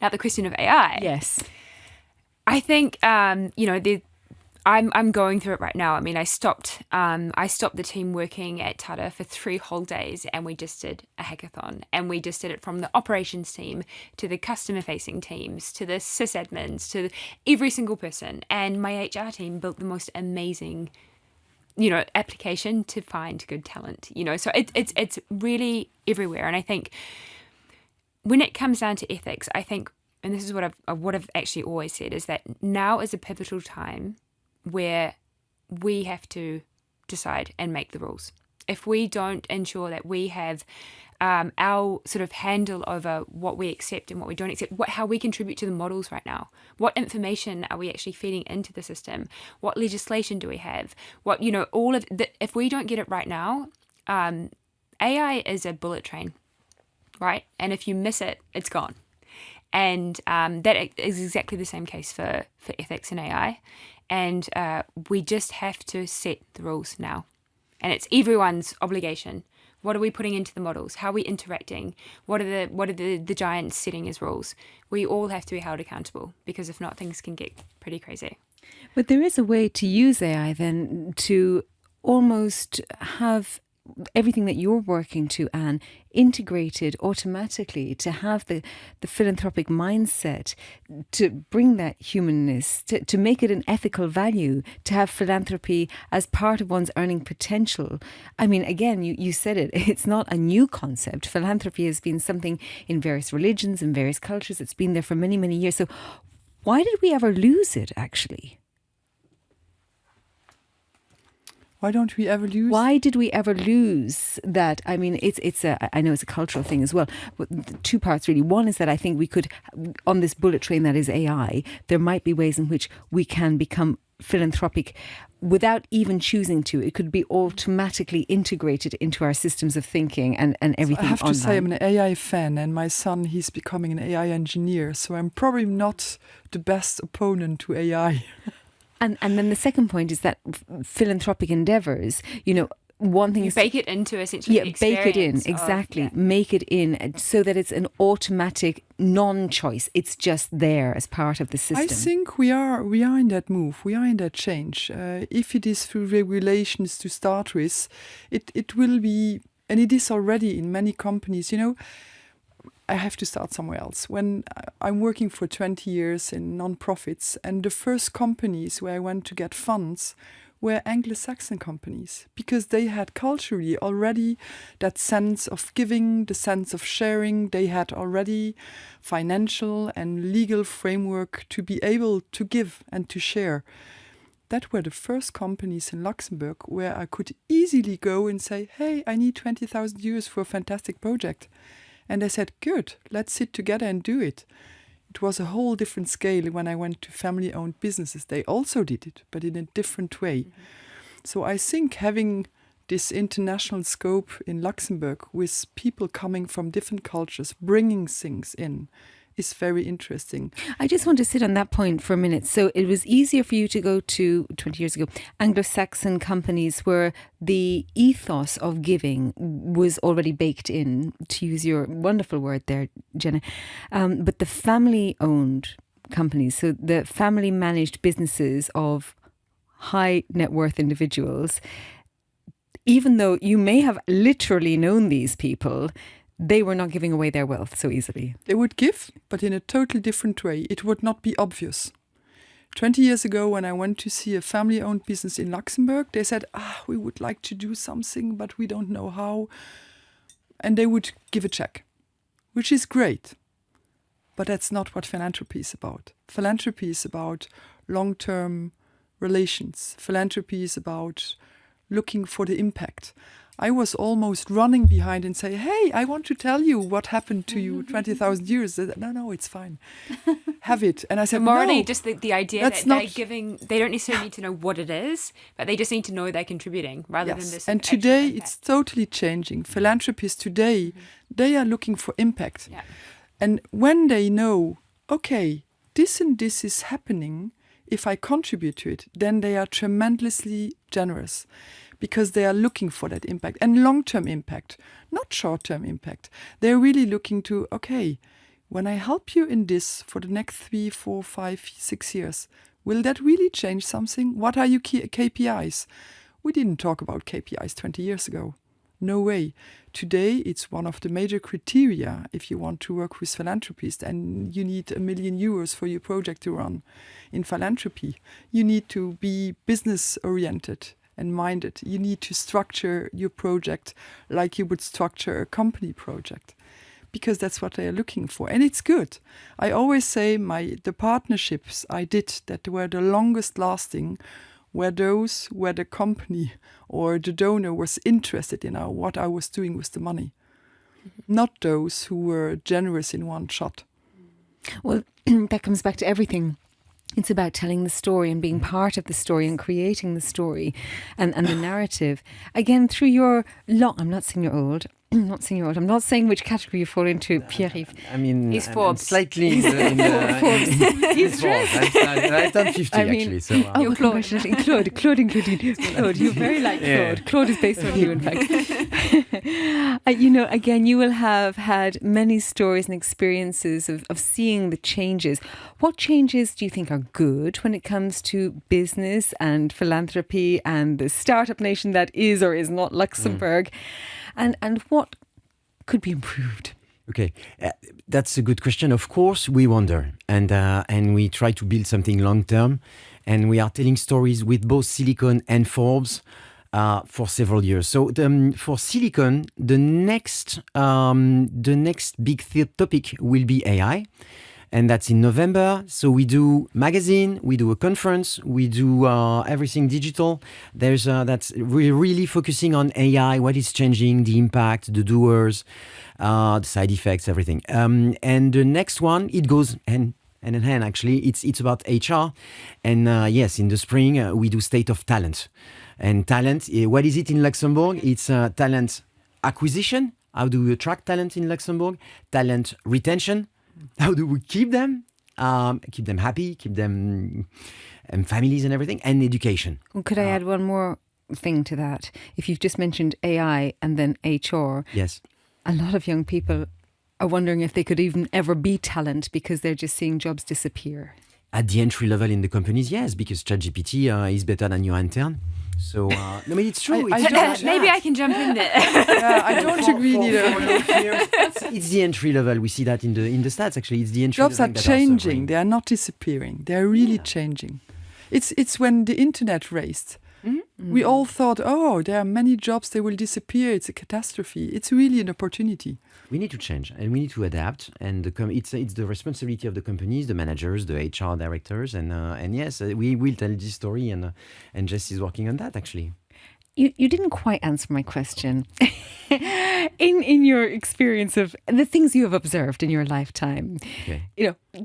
Now, the question of AI. Yes. I think, I'm going through it right now. I mean, I stopped the team working at Tata for 3 whole days, and we just did a hackathon, and we just did it from the operations team to the customer facing teams to the sysadmins to every single person. And my HR team built the most amazing, application to find good talent. So it's really everywhere. And I think when it comes down to ethics, I think, and this is what I've actually always said, is that now is a pivotal time where we have to decide and make the rules. If we don't ensure that we have our sort of handle over what we accept and what we don't accept, how we contribute to the models right now, what information are we actually feeding into the system, what legislation do we have, all of that, if we don't get it right now, AI is a bullet train, right? And if you miss it, it's gone. And that is exactly the same case for ethics and AI. And we just have to set the rules now. And it's everyone's obligation. What are we putting into the models? How are we interacting? What are the giants setting as rules? We all have to be held accountable, because if not, things can get pretty crazy. But there is a way to use AI then to almost have everything that you're working to, Anne, integrated automatically, to have the philanthropic mindset, to bring that humanness, to make it an ethical value, to have philanthropy as part of one's earning potential. I mean, again, you said it, it's not a new concept. Philanthropy has been something in various religions and various cultures. It's been there for many, many years. So why did we ever lose it, actually? Why don't we ever lose? Why did we ever lose that? I mean, I know it's a cultural thing as well, but two parts really. One is that I think we could, on this bullet train that is AI, there might be ways in which we can become philanthropic without even choosing to. It could be automatically integrated into our systems of thinking and everything. I have online. to say, I'm an AI fan, and my son, he's becoming an AI engineer, so I'm probably not the best opponent to AI. And then the second point is that philanthropic endeavours, one thing You is bake it into essentially the bake it in, experience exactly. of, Make it in so that it's an automatic non-choice. It's just there as part of the system. I think we are in that move. We are in that change. If it is through regulations to start with, it will be, and it is already in many companies. I have to start somewhere else. When I'm working for 20 years in non-profits, and the first companies where I went to get funds were Anglo-Saxon companies, because they had culturally already that sense of giving, the sense of sharing. They had already financial and legal framework to be able to give and to share. That were the first companies in Luxembourg where I could easily go and say, hey, I need 20,000 euros for a fantastic project. And they said, good, let's sit together and do it. It was a whole different scale when I went to family-owned businesses. They also did it, but in a different way. Mm-hmm. So I think having this international scope in Luxembourg with people coming from different cultures, bringing things in, is very interesting. I just want to sit on that point for a minute. So it was easier for you to go to, 20 years ago, Anglo-Saxon companies where the ethos of giving was already baked in, to use your wonderful word there, Jenna. But the family-owned companies, so the family-managed businesses of high net worth individuals, even though you may have literally known these people, they were not giving away their wealth so easily. They would give, but in a totally different way. It would not be obvious. 20 years ago, when I went to see a family-owned business in Luxembourg, they said, we would like to do something, but we don't know how. And they would give a check, which is great. But that's not what philanthropy is about. Philanthropy is about long-term relations. Philanthropy is about looking for the impact. I was almost running behind and say, hey, I want to tell you what happened to you, 20,000 euros. They said, no, it's fine. Have it. And I said, morally, no, just the idea that they're giving, they don't necessarily need to know what it is, but they just need to know they're contributing rather than this. And today it's totally changing. Philanthropists today, they are looking for impact. Yeah. And when they know, okay, this and this is happening, if I contribute to it, then they are tremendously generous, because they are looking for that impact and long-term impact, not short-term impact. They're really looking to, okay, when I help you in this for the next 3, 4, 5, 6 years, will that really change something? What are your KPIs? We didn't talk about KPIs 20 years ago. No way. Today, it's one of the major criteria if you want to work with philanthropists and you need €1 million for your project to run. In philanthropy, you need to be business-oriented and minded. You need to structure your project like you would structure a company project, because that's what they are looking for. And it's good. I always say the partnerships I did that were the longest lasting were those where the company or the donor was interested in what I was doing with the money. Mm-hmm. Not those who were generous in one shot. Well, that comes back to everything It's about telling the story and being part of the story and creating the story and the narrative. Again, through your I'm not saying you're old. I'm not saying you're old. I'm not saying which category you fall into, Pierre-Yves. I mean, He's I'm Forbes. slightly in the He's Forbes. I turned 50 actually. So, oh, congratulations. Claude including. Claude, you're very like Claude. Yeah. Claude is based on you, in fact. Again, you will have had many stories and experiences of seeing the changes. What changes do you think are good when it comes to business and philanthropy and the startup nation that is or is not Luxembourg? And what could be improved? Okay, that's a good question. Of course, we wonder, and we try to build something long term, and we are telling stories with both Silicon and Forbes for several years. So for Silicon, the next big topic will be AI. And that's in November. So we do magazine, we do a conference, we do everything digital. We're really focusing on AI, what is changing, the impact, the doers, the side effects, everything. And the next one, it goes hand in hand. Actually, it's about HR. And yes, in the spring we do state of talent. And talent, what is it in Luxembourg? It's talent acquisition. How do we attract talent in Luxembourg? Talent retention. How do we keep them happy, keep them and families and everything, and education. Well, could I add one more thing to that? If you've just mentioned AI and then HR, yes, a lot of young people are wondering if they could even ever be talent because they're just seeing jobs disappear. At the entry level in the companies, yes, because ChatGPT is better than your intern. So, no, but it's true. Maybe I can jump in there. I don't agree neither. It's the entry level. We see that in the stats. Actually, it's the entry Jobs level are that changing. Are They are not disappearing. They are really changing. It's when the internet raised. Mm-hmm. We all thought, there are many jobs, they will disappear. It's a catastrophe. It's really an opportunity. We need to change and we need to adapt. And it's the responsibility of the companies, the managers, the HR directors. And yes, we will tell this story. And Jess is working on that, actually. You didn't quite answer my question. In your experience of the things you have observed in your lifetime,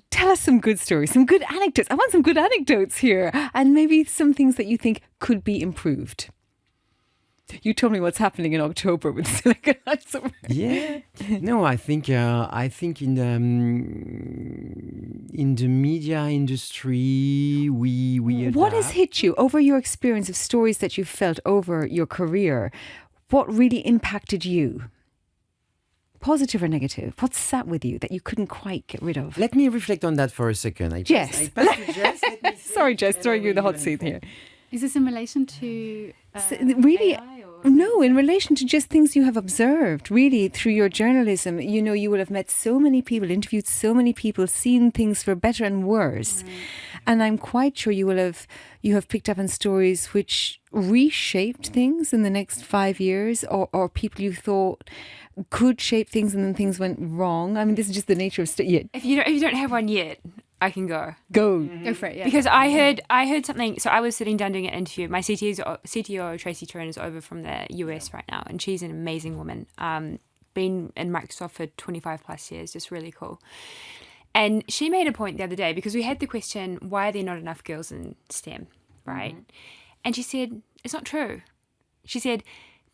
tell us some good stories, some good anecdotes. I want some good anecdotes here, and maybe some things that you think could be improved. You told me what's happening in October with Silicon Luxembourg. Yeah, no, I think in the media industry we adapt. What has hit you over your experience of stories that you've felt over your career? What really impacted you? Positive or negative? What sat with you that you couldn't quite get rid of? Let me reflect on that for a second. Jess. Jess. Sorry, Jess, throwing you in the hot seat here. Is this in relation to really? AI or? No, in relation to just things you have observed, really, through your journalism. You will have met so many people, interviewed so many people, seen things for better and worse. And I'm quite sure you have picked up on stories which reshaped things in the next 5 years, or people you thought could shape things and then things went wrong. I mean, this is just the nature of If you don't have one yet, I can go. Go for it, yeah. Because I heard something. So I was sitting down doing an interview. My CTO Tracy Turin is over from the US right now, and she's an amazing woman. Been in Microsoft for 25 plus years, just really cool. And she made a point the other day, because we had the question, why are there not enough girls in STEM, right? Mm-hmm. And she said, it's not true. She said,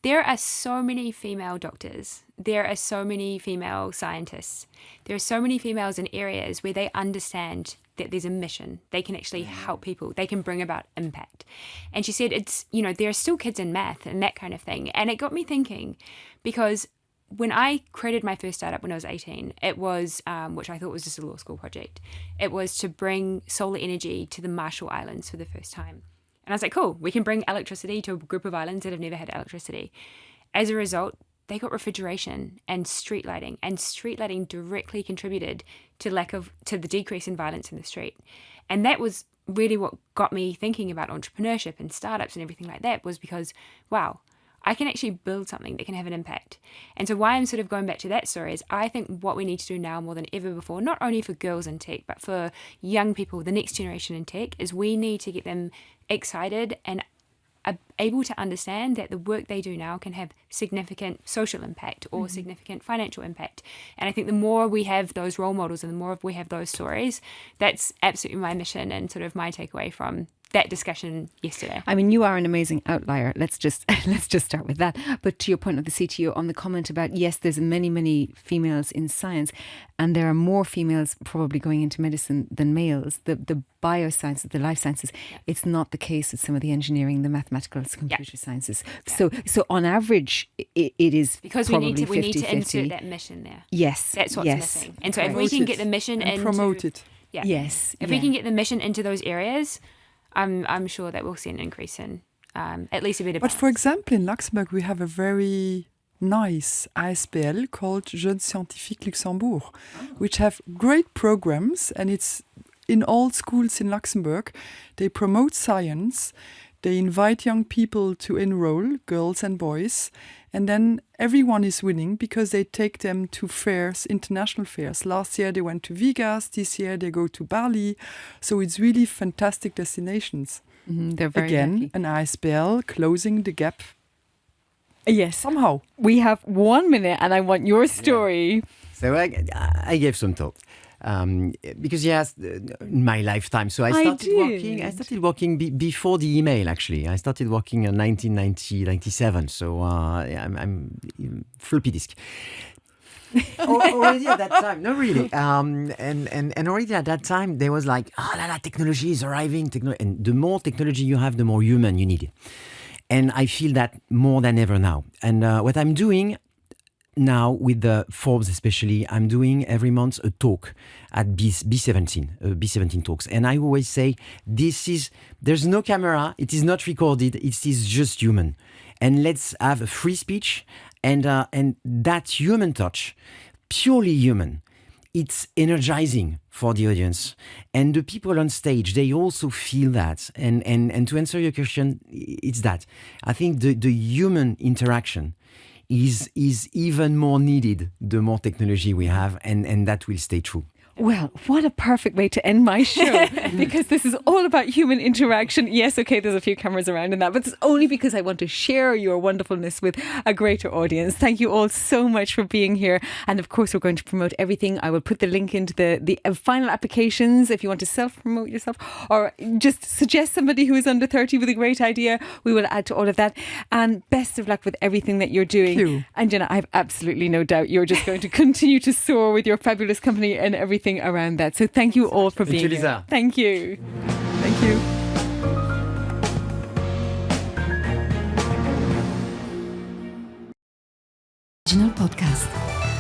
there are so many female doctors. There are so many female scientists. There are so many females in areas where they understand that there's a mission. They can actually help people. They can bring about impact. And she said, there are still kids in math and that kind of thing. And it got me thinking, because when I created my first startup when I was 18, it was, which I thought was just a law school project, it was to bring solar energy to the Marshall Islands for the first time. And I was like, cool, we can bring electricity to a group of islands that have never had electricity. As a result, they got refrigeration and street lighting, and street lighting directly contributed to the decrease in violence in the street. And that was really what got me thinking about entrepreneurship and startups and everything like that, was because, wow, I can actually build something that can have an impact. And so why I'm sort of going back to that story is I think what we need to do now more than ever before, not only for girls in tech, but for young people, the next generation in tech, is we need to get them excited and are able to understand that the work they do now can have significant social impact or significant financial impact. And I think the more we have those role models and the more we have those stories, that's absolutely my mission and sort of my takeaway from that discussion yesterday. I mean, you are an amazing outlier. Let's just start with that. But to your point of the CTO on the comment about, yes, there's many females in science, and there are more females probably going into medicine than males. The biosciences, the life sciences, it's not the case with some of the engineering, the mathematical, computer sciences. So on average, it is because probably we need to 50-50. insert that mission there. Yes, That's what's missing. And so if we Promote can it get the mission and into promote it. Yeah. Yes. If we can get the mission into those areas, I'm sure that we'll see an increase in at least a bit of But for example, in Luxembourg, we have a very nice ASPL called Journalistic Luxembourg, which have great programs, and it's in all schools in Luxembourg. They promote science. They invite young people to enroll, girls and boys, and then everyone is winning because they take them to fairs, international fairs. Last year they went to Vegas, this year they go to Bali. So it's really fantastic destinations. They're very Again, lucky. an ISBL closing the gap Yes. somehow. We have 1 minute and I want your story. So I gave some thought. Because yes, in my lifetime. So I started working before the email. Actually, I started working in 1997. So I'm floppy disk. Already at that time, not really. And already at that time, there was like, technology is arriving. And the more technology you have, the more human you need. And I feel that more than ever now. And what I'm doing now with the Forbes especially, I'm doing every month a talk at B17 talks. And I always say, there's no camera, it is not recorded, it is just human. And let's have a free speech and that human touch, purely human. It's energizing for the audience. And the people on stage, they also feel that. And to answer your question, it's that. I think the human interaction is even more needed the more technology we have, and that will stay true. Well, what a perfect way to end my show, because this is all about human interaction. Yes, okay, there's a few cameras around in that, but it's only because I want to share your wonderfulness with a greater audience. Thank you all so much for being here. And of course, we're going to promote everything. I will put the link into the final applications if you want to self-promote yourself or just suggest somebody who is under 30 with a great idea. We will add to all of that. And best of luck with everything that you're doing. Thank you. And Jenna, I have absolutely no doubt you're just going to continue to soar with your fabulous company and everything around that. So thank you all for being here. Thank you. Thank you. Original podcast.